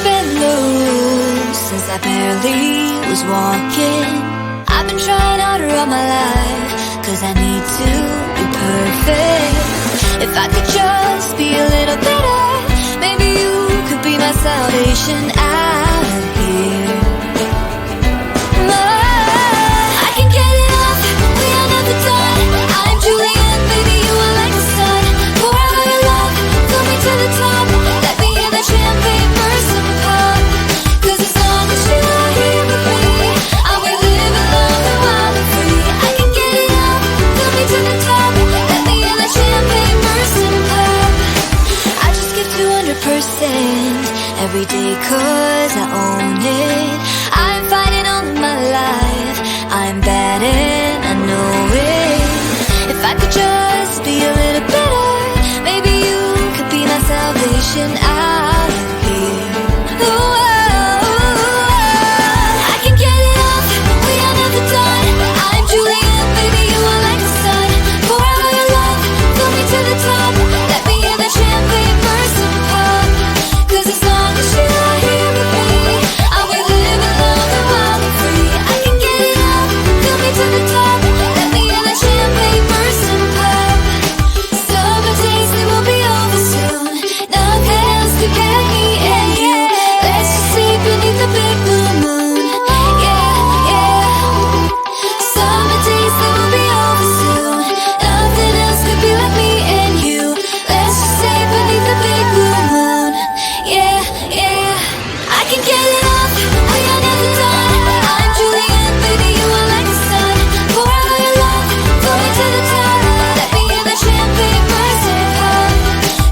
been loose since I barely was walking. I've been trying harder all my life, cause I need to be perfect. If I could just be a little better, maybe you could be my salvation out of here. I can get it off, we are never done. I'm Julian, baby, you are like the sun. Pour out your love, fill me to the top. Let me hear the champagne burst and pop. Cause as long as you are here with me, I will live alone and wild and free. I can get it up, fill me to the top. Let me hear the champagne burst and pop. I just give 200% every day cause I own it. I'm fighting all of my life, I'm bad and I know it. If I could just be a little better, maybe you could be my salvation out of here. Ooh, I can get it off, we are never done. I'm Julian, baby, you are like the sun. Pour out your love, fill me to the top. Let me hear the champagne burst and pop. Cause as long as you are here with me, I will live alone and wild and free. I can get it up, fill me to the top. Let me hear the champagne burst and pop. Summer days, they will be over soon. Nothing else could get me and you. Let's just sleep beneath the big blue moon. Yeah, yeah. Summer days, they will be over soon. Nothing else could be like me and you. Let's just stay beneath the big blue moon. Yeah, yeah. I can get it off, we are never done. I'm Julian, baby, you are like the sun. Pour out your love, fill me to the top. Let me hear the champagne burst and pop.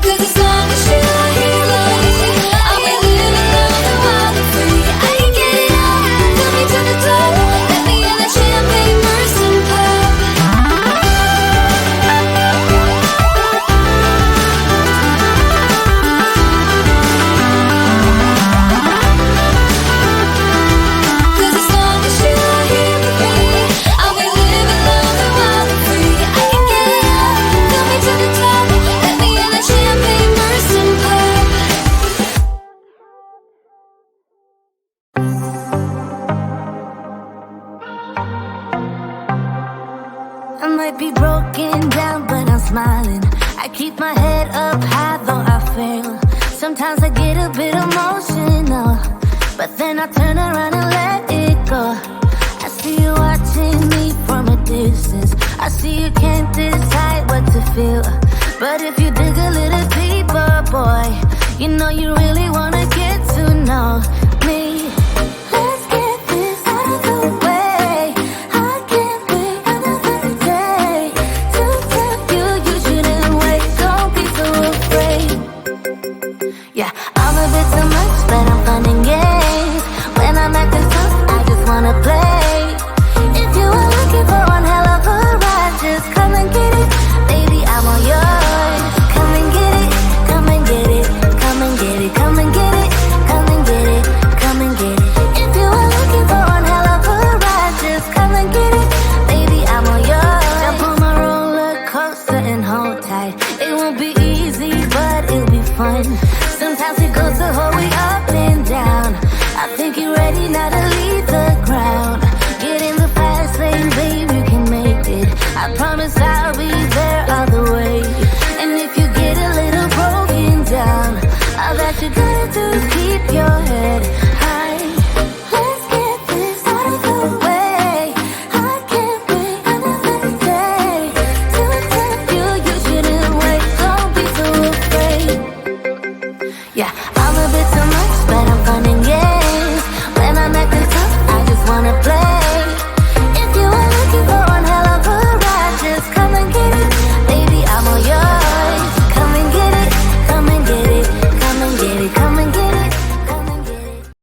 Cause as long as you are here with me, I will live alone and wild and free. I can get it off, fill me to the top. Let me hear the champagne burst and pop. Cause as long as you are here with me, I will live alone and wild and free. I can get it up, fill me to the top. Let me hear the champagne burst and pop. I might be broken down, but I'm smiling. I keep my head up high, though I fail. Sometimes I get a bit emotional, but then I turn around and let it go. I see you watching me from a distance. I see you can't decide what to feel. But if you dig a little deeper, boy, you know you really wanna get